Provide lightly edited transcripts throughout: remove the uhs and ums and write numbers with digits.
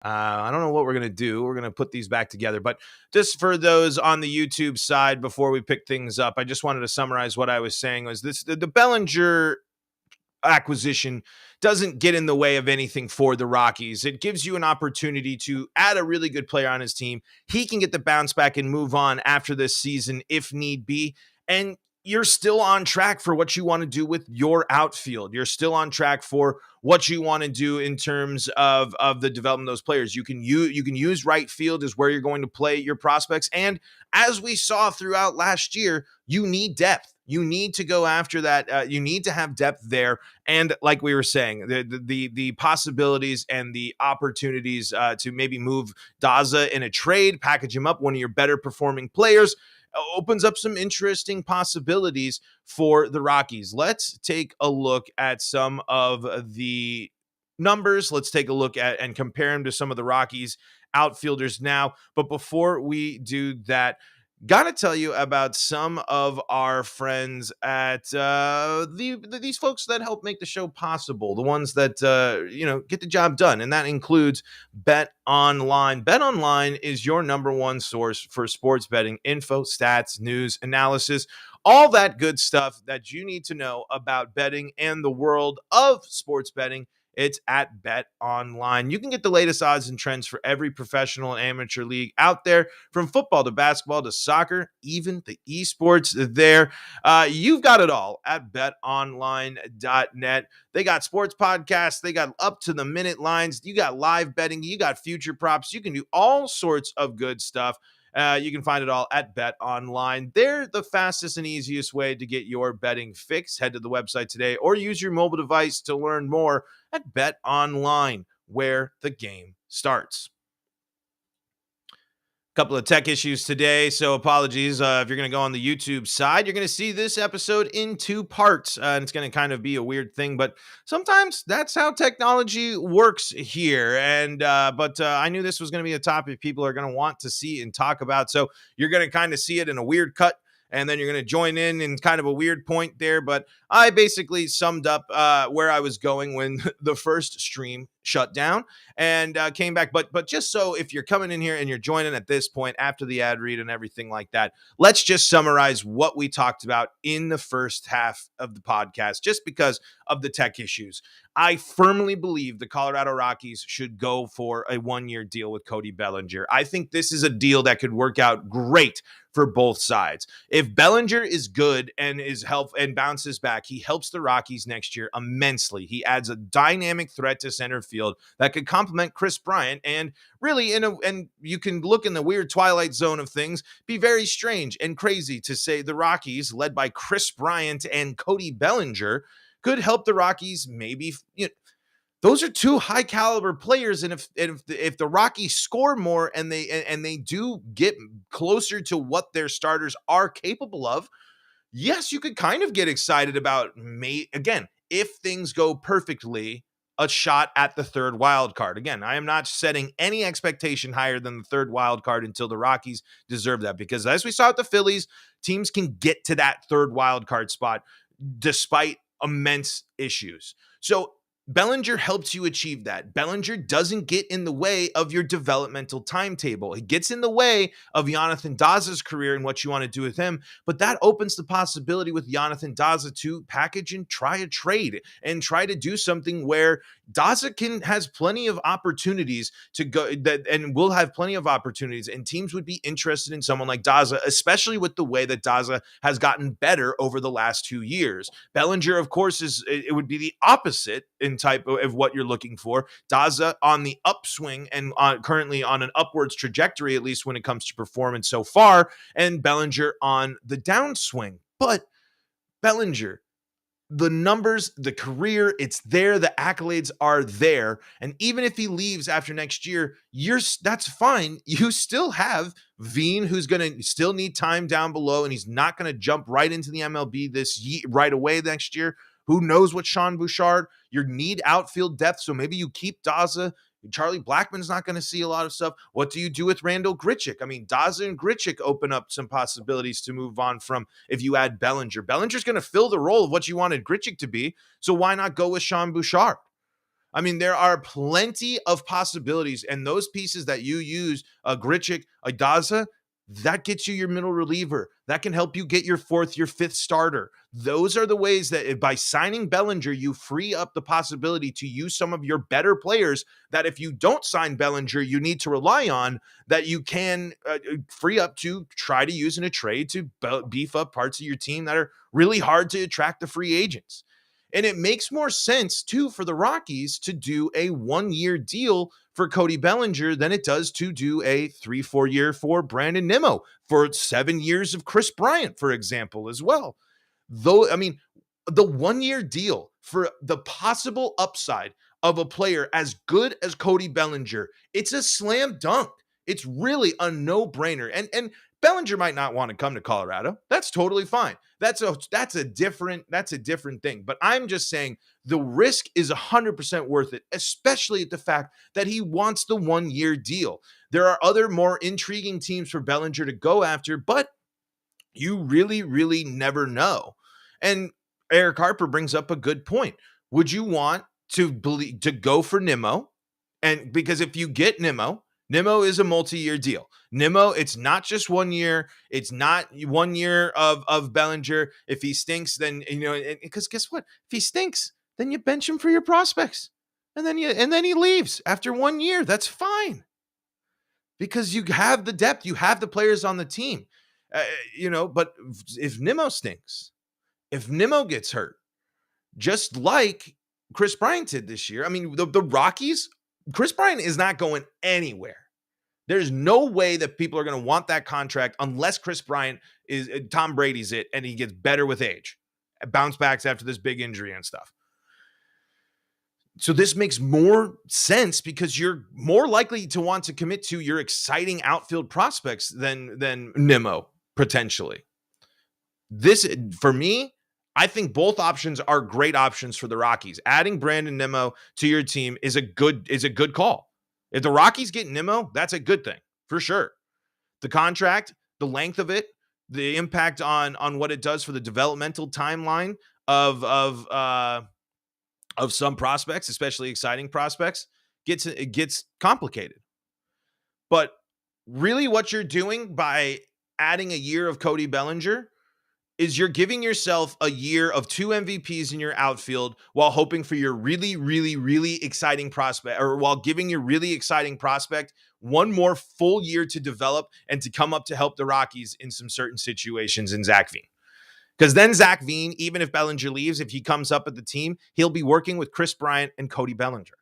I don't know what we're going to do. We're going to put these back together. But just for those on the YouTube side, before we pick things up, I just wanted to summarize what I was saying was this: the Bellinger acquisition doesn't get in the way of anything for the Rockies. It gives you an opportunity to add a really good player on his team. He can get the bounce back and move on after this season if need be. And you're still on track for what you want to do with your outfield. You're still on track for what you want to do in terms of the development of those players. You can use right field as where you're going to play your prospects. And as we saw throughout last year, you need depth. You need to go after that. You need to have depth there. And like we were saying, the possibilities and the opportunities to maybe move Daza in a trade, package him up, one of your better performing players, opens up some interesting possibilities for the Rockies. Let's take a look at some of the numbers. Let's take a look at and compare them to some of the Rockies outfielders now. But before we do that, gotta tell you about some of our friends at these folks that help make the show possible, the ones that get the job done, and that includes BetOnline. BetOnline is your number one source for sports betting info, stats, news, analysis, all that good stuff that you need to know about betting and the world of sports betting. It's at BetOnline. You can get the latest odds and trends for every professional and amateur league out there, from football to basketball to soccer, even the esports there. You've got it all at betonline.net. They got sports podcasts. They got up-to-the-minute lines. You got live betting. You got future props. You can do all sorts of good stuff. You can find it all at BetOnline. They're the fastest and easiest way to get your betting fix. Head to the website today or use your mobile device to learn more at BetOnline, where the game starts. Couple of tech issues today, so apologies. If you're going to go on the YouTube side, you're going to see this episode in two parts, and it's going to kind of be a weird thing, but sometimes that's how technology works here. And but I knew this was going to be a topic people are going to want to see and talk about, so you're going to kind of see it in a weird cut, and then you're going to join in kind of a weird point there. But I basically summed up where I was going when the first stream shut down and came back. But just so if you're coming in here and you're joining at this point after the ad read and everything like that, let's just summarize what we talked about in the first half of the podcast, just because of the tech issues. I firmly believe the Colorado Rockies should go for a one-year deal with Cody Bellinger. I think this is a deal that could work out great for both sides. If Bellinger is good and is help and bounces back, he helps the Rockies next year immensely. He adds a dynamic threat to center field that could complement Chris Bryant, and really and you can look in the weird twilight zone of things, be very strange and crazy to say the Rockies, led by Chris Bryant and Cody Bellinger, could help the Rockies maybe. Those are two high caliber players, and if the Rockies score more and they do get closer to what their starters are capable of, yes, you could kind of get excited about, again, if things go perfectly, a shot at the third wild card. Again, I am not setting any expectation higher than the third wild card until the Rockies deserve that, because as we saw with the Phillies, teams can get to that third wild card spot despite immense issues. So Bellinger helps you achieve that. Bellinger doesn't get in the way of your developmental timetable. He gets in the way of Jonathan Daza's career and what you want to do with him, but that opens the possibility with Jonathan Daza to package and try a trade and try to do something where Daza has plenty of opportunities to go, and will have plenty of opportunities, and teams would be interested in someone like Daza, especially with the way that Daza has gotten better over the last 2 years. Bellinger, of course, it would be the opposite in type of what you're looking for. Daza on the upswing and currently on an upwards trajectory, at least when it comes to performance so far, and Bellinger on the downswing. But Bellinger, the numbers, the career, it's there. The accolades are there. And even if he leaves after next year, that's fine. You still have Veen, who's going to still need time down below, and he's not going to jump right into the MLB this year, right away next year. Who knows what Sean Bouchard? You need outfield depth, so maybe you keep Daza. Charlie Blackmon's not going to see a lot of stuff. What do you do with Randall Grichuk? I mean, Daza and Grichuk open up some possibilities to move on from if you add Bellinger. Bellinger's going to fill the role of what you wanted Grichuk to be, so why not go with Sean Bouchard? I mean, there are plenty of possibilities, and those pieces that you use, a Grichuk, a Daza, that gets you your middle reliever. That can help you get your fourth, your fifth starter. Those are the ways that by signing Bellinger, you free up the possibility to use some of your better players that if you don't sign Bellinger, you need to rely on, that you can free up to try to use in a trade to beef up parts of your team that are really hard to attract the free agents. And it makes more sense, too, for the Rockies to do a 1-year deal for Cody Bellinger than it does to do a 3-4 year for Brandon Nimmo, for 7 years of Chris Bryant, for example, as well. Though, I mean, the 1-year deal for the possible upside of a player as good as Cody Bellinger, it's a slam dunk. It's really a no-brainer. And Bellinger might not want to come to Colorado. That's totally fine. That's a different thing. But I'm just saying the risk is 100% worth it, especially at the fact that he wants the 1-year deal. There are other more intriguing teams for Bellinger to go after, but you really, really never know. And Eric Harper brings up a good point. Would you want to go for Nimmo? And because if you get Nimmo is a multi-year deal. Nimmo, it's not just 1 year. It's not 1 year of Bellinger. If he stinks, then, because guess what? If he stinks, then you bench him for your prospects. And then he leaves after 1 year. That's fine. Because you have the depth, you have the players on the team. But if Nimmo stinks, if Nimmo gets hurt, just like Chris Bryant did this year, I mean, the Rockies, Chris Bryant is not going anywhere. There's no way that people are going to want that contract unless Chris Bryant is Tom Brady's it and he gets better with age, bounce backs after this big injury and stuff. So this makes more sense because you're more likely to want to commit to your exciting outfield prospects than Nimmo potentially. This, for me, I think both options are great options for the Rockies. Adding Brandon Nimmo to your team is a good call. If the Rockies get Nimmo, that's a good thing for sure. The contract, the length of it, the impact on what it does for the developmental timeline of some prospects, especially exciting prospects, gets complicated. But really what you're doing by adding a year of Cody Bellinger is you're giving yourself a year of 2 MVPs in your outfield while hoping for your really, really, really exciting prospect, or while giving your really exciting prospect one more full year to develop and to come up to help the Rockies in some certain situations in Zach Veen. Because then Zach Veen, even if Bellinger leaves, if he comes up at the team, he'll be working with Chris Bryant and Cody Bellinger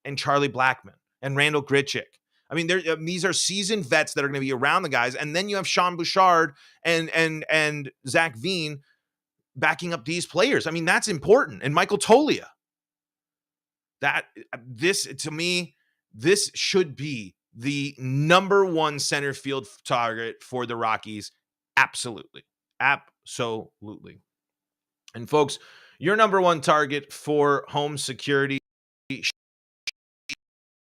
and Charlie Blackmon and Randall Grichuk. I mean, these are seasoned vets that are going to be around the guys. And then you have Sean Bouchard and Zach Veen backing up these players. I mean, that's important. And Michael Tolia. To me, this should be the number one center field target for the Rockies. Absolutely. Absolutely. And folks, your number one target for home security.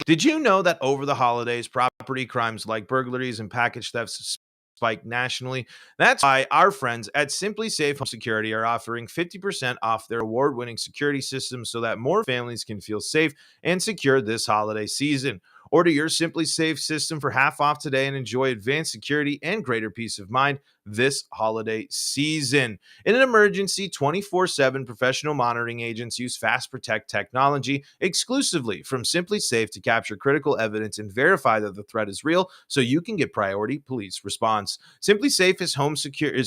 Did you know that over the holidays, property crimes like burglaries and package thefts spiked nationally? That's why our friends at SimpliSafe Home Security are offering 50% off their award-winning security system so that more families can feel safe and secure this holiday season. Order your SimpliSafe system for half off today and enjoy advanced security and greater peace of mind this holiday season. In an emergency, 24/7 professional monitoring agents use Fast Protect technology exclusively from SimpliSafe to capture critical evidence and verify that the threat is real so you can get priority police response. SimpliSafe is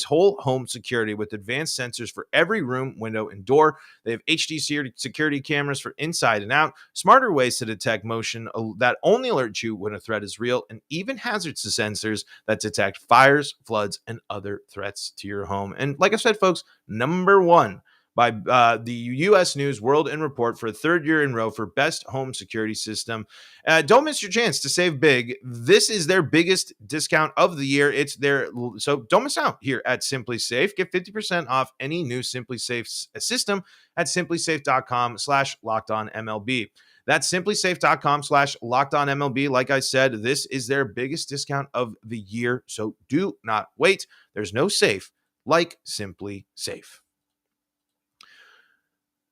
whole home security with advanced sensors for every room, window, and door. They have HD security cameras for inside and out, smarter ways to detect motion that only alert you when a threat is real, and even hazards sensors that detect fires, floods, and other threats to your home. And like I said, folks, number one by the U.S. News World and Report for a third year in a row for best home security system. Don't miss your chance to save big. This is their bigged discount of the year. So don't miss out here at SimpliSafe. Get 50% off any new SimpliSafe system at simplisafe.com/lockedonmlb. That's simplisafe.com/lockedonmlb. Like I said, this is their biggest discount of the year. So do not wait. There's no safe like SimpliSafe.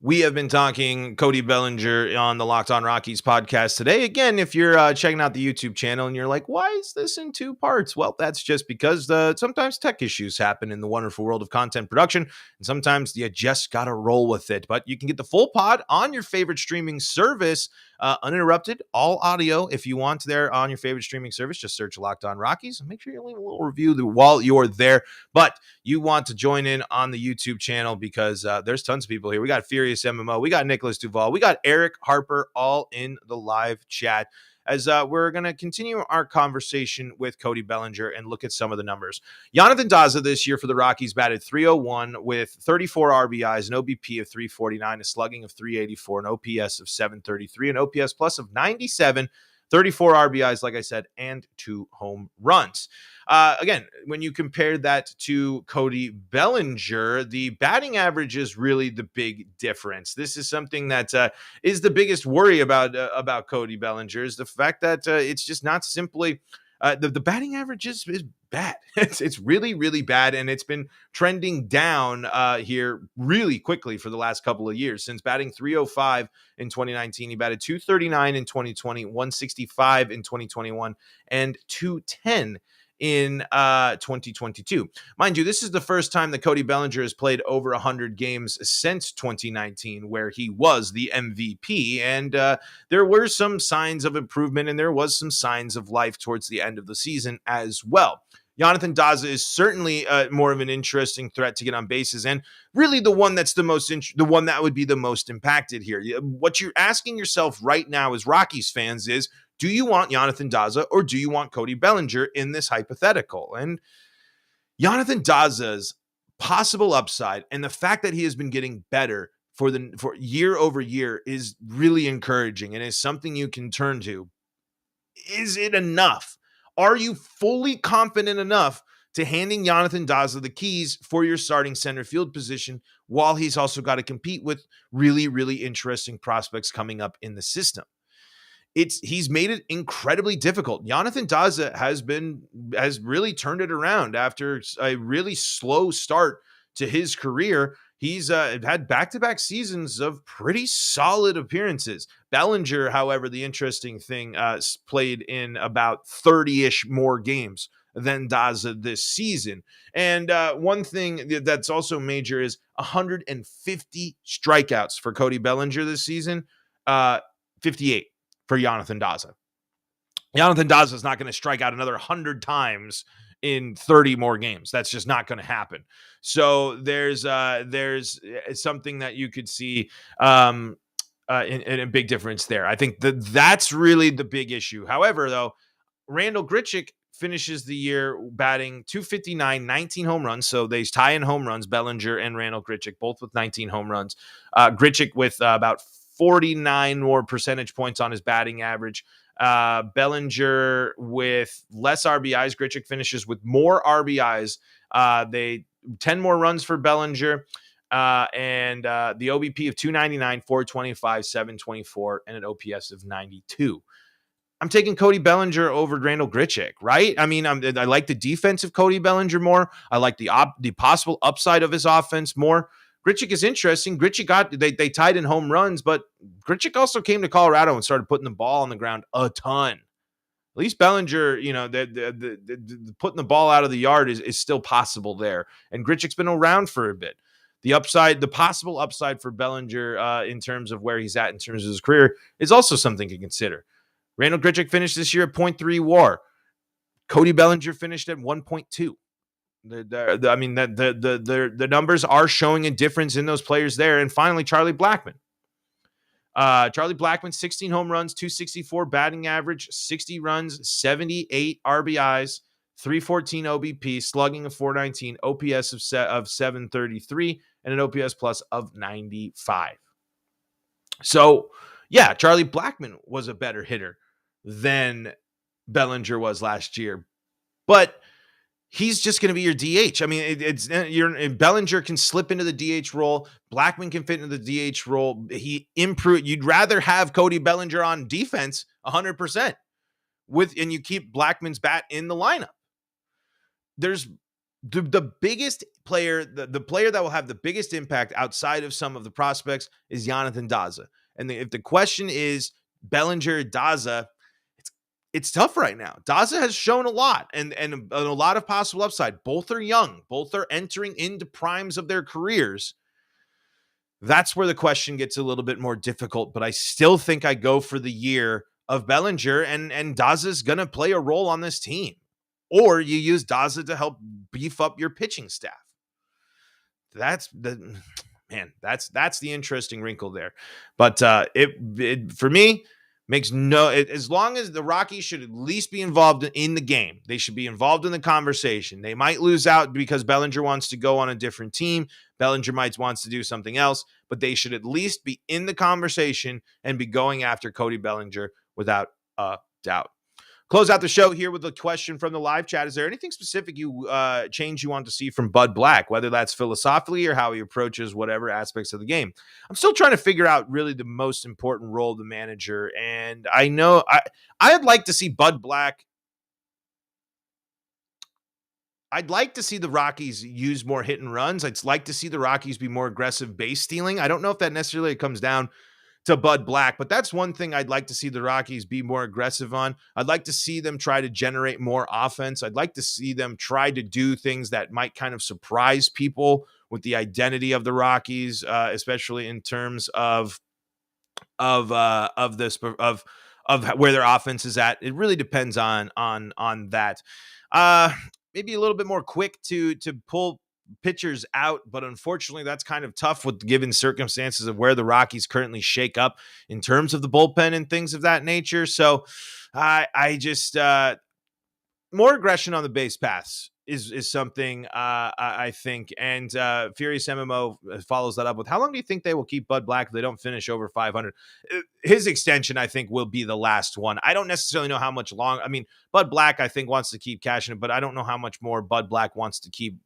We have been talking Cody Bellinger on the Locked On Rockies podcast today. Again, if you're checking out the YouTube channel and you're like, why is this in two parts? Well, that's just because sometimes tech issues happen in the wonderful world of content production, and sometimes you just got to roll with it. But you can get the full pod on your favorite streaming service, uninterrupted, all audio. If you want there on your favorite streaming service, just search Locked On Rockies and make sure you leave a little review while you're there. But you want to join in on the YouTube channel because there's tons of people here. We got Furious MMO, we got Nicholas Duval, we got Eric Harper, all in the live chat as we're going to continue our conversation with Cody Bellinger and look at some of the numbers. Jonathan Daza this year for the Rockies batted .301 with 34 RBIs, an OBP of 349, a slugging of 384, an OPS of 733, an OPS plus of 97, 34 RBIs, like I said, and 2 home runs. Again, when you compare that to Cody Bellinger, the batting average is really the big difference. This is something that is the biggest worry about Cody Bellinger, is the fact that it's just not simply the batting average is bad. It's really, really bad, and it's been trending down here really quickly for the last couple of years. Since batting .305 in 2019, he batted .239 in 2020, .165 in 2021, and .210 in 2022. Mind you, this is the first time that Cody Bellinger has played over 100 games since 2019, where he was the MVP, and there were some signs of improvement, and there was some signs of life towards the end of the season as well. Jonathan Daza is certainly more of an interesting threat to get on bases, and really the one that's the one that would be the most impacted here. What you're asking yourself right now as Rockies fans is, do you want Jonathan Daza or do you want Cody Bellinger in this hypothetical? And Jonathan Daza's possible upside and the fact that he has been getting better for year over year is really encouraging and is something you can turn to. Is it enough? Are you fully confident enough to handing Jonathan Daza the keys for your starting center field position while he's also got to compete with really, really interesting prospects coming up in the system? He's made it incredibly difficult. Jonathan Daza has really turned it around after a really slow start to his career. He's had back-to-back seasons of pretty solid appearances. Bellinger, however, the interesting thing, played in about 30-ish more games than Daza this season. And one thing that's also major is 150 strikeouts for Cody Bellinger this season, 58 for Jonathan Daza. Jonathan Daza is not going to strike out another 100 times in 30 more games. That's just not going to happen. So there's something that you could see in a big difference there. I think that's really the big issue. However, though, Randall Grichuk finishes the year batting .259, 19 home runs. So they tie in home runs, Bellinger and Randall Grichuk, both with 19 home runs. Grichuk with about 49 more percentage points on his batting average. Bellinger with less RBIs. Grichuk finishes with more RBIs. 10 more runs for Bellinger. And the OBP of 299, 425, 724, and an OPS of 92. I'm taking Cody Bellinger over Randall Grichuk, right? I mean, I like the defense of Cody Bellinger more. I like the possible upside of his offense more. Grichuk is interesting. Grichuk they tied in home runs, but Grichuk also came to Colorado and started putting the ball on the ground a ton. At least Bellinger, the putting the ball out of the yard is still possible there. And Grichuk's been around for a bit. The possible upside for Bellinger in terms of where he's at in terms of his career is also something to consider. Randall Grichuk finished this year at .3 WAR. Cody Bellinger finished at 1.2. The numbers are showing a difference in those players there. And finally, Charlie Blackmon. 16 home runs, 264 batting average, 60 runs, 78 RBIs, 314 OBP, slugging of 419, OPS of 733, and an OPS plus of 95. So, yeah, Charlie Blackmon was a better hitter than Bellinger was last year. But he's just going to be your DH. I mean, Bellinger can slip into the DH role. Blackmon can fit into the DH role. You'd rather have Cody Bellinger on defense 100% and you keep Blackmon's bat in the lineup. There's The biggest player, the player that will have the biggest impact outside of some of the prospects is Jonathan Daza. And if the question is Bellinger, Daza, it's it's tough right now. Daza has shown a lot and a lot of possible upside. Both are young. Both are entering into primes of their careers. That's where the question gets a little bit more difficult, but I still think I go for the year of Bellinger, and Daza's going to play a role on this team. Or you use Daza to help beef up your pitching staff. That's the man. That's the interesting wrinkle there. But it for me makes as long as the Rockies should at least be involved in the game. They should be involved in the conversation. They might lose out because Bellinger wants to go on a different team. Bellinger might wants to do something else, but they should at least be in the conversation and be going after Cody Bellinger without a doubt. Close out the show here with a question from the live chat. Is there anything specific change you want to see from Bud Black, whether that's philosophically or how he approaches whatever aspects of the game? I'm still trying to figure out really the most important role of the manager. And I know I'd like to see Bud Black. I'd like to see the Rockies use more hit and runs. I'd like to see the Rockies be more aggressive base stealing. I don't know if that necessarily comes down to Bud Black, but that's one thing I'd like to see the Rockies be more aggressive on. I'd like to see them try to generate more offense. I'd like to see them try to do things that might kind of surprise people with the identity of the Rockies, especially in terms of this of where their offense is at. It really depends on that. Maybe a little bit more quick to pull pitchers out, but unfortunately that's kind of tough with given circumstances of where the Rockies currently shake up in terms of the bullpen and things of that nature. So I just more aggression on the base paths is something I think. And Furious MMO follows that up with, how long do you think they will keep Bud Black if they don't finish over 500? His extension, I think, will be the last one. I don't necessarily know how much long. I mean, Bud Black, I think, wants to keep cashing it, but I don't know how much more Bud Black wants to keep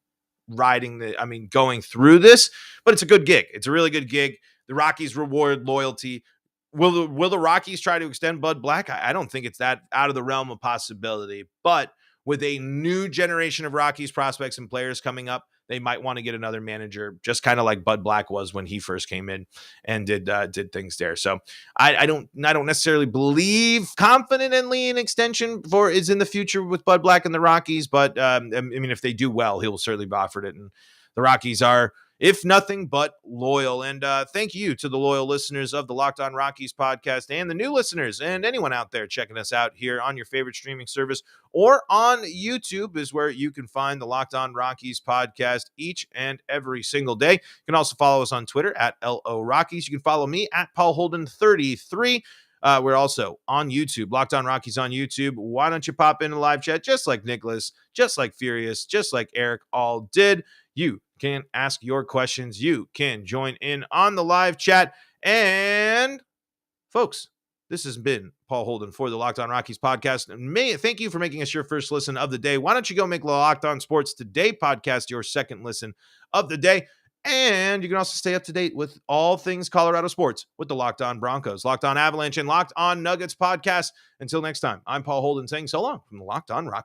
going through this. But it's a good gig. It's a really good gig. The Rockies reward loyalty. Will the Rockies try to extend Bud Black? I don't think it's that out of the realm of possibility. But with a new generation of Rockies prospects and players coming up, they might want to get another manager, just kind of like Bud Black was when he first came in and did things there. So I don't necessarily believe confidently an extension is in the future with Bud Black and the Rockies, but I mean, if they do well, he will certainly be offered it. And the Rockies are, if nothing but loyal. And thank you to the loyal listeners of the Locked On Rockies podcast and the new listeners and anyone out there checking us out here on your favorite streaming service or on YouTube is where you can find the Locked On Rockies podcast each and every single day. You can also follow us on Twitter at LO Rockies. You can follow me at Paul Holden 33. We're also on YouTube, Locked On Rockies on YouTube. Why don't you pop into live chat just like Nicholas, just like Furious, just like Eric all did. You can ask your questions. You can join in on the live chat. And folks, this has been Paul Holden for the Locked On Rockies podcast. And thank you for making us your first listen of the day. Why don't you go make the Locked On Sports Today podcast your second listen of the day? And you can also stay up to date with all things Colorado sports with the Locked On Broncos, Locked On Avalanche, and Locked On Nuggets podcast. Until next time, I'm Paul Holden saying so long from the Locked On Rockies.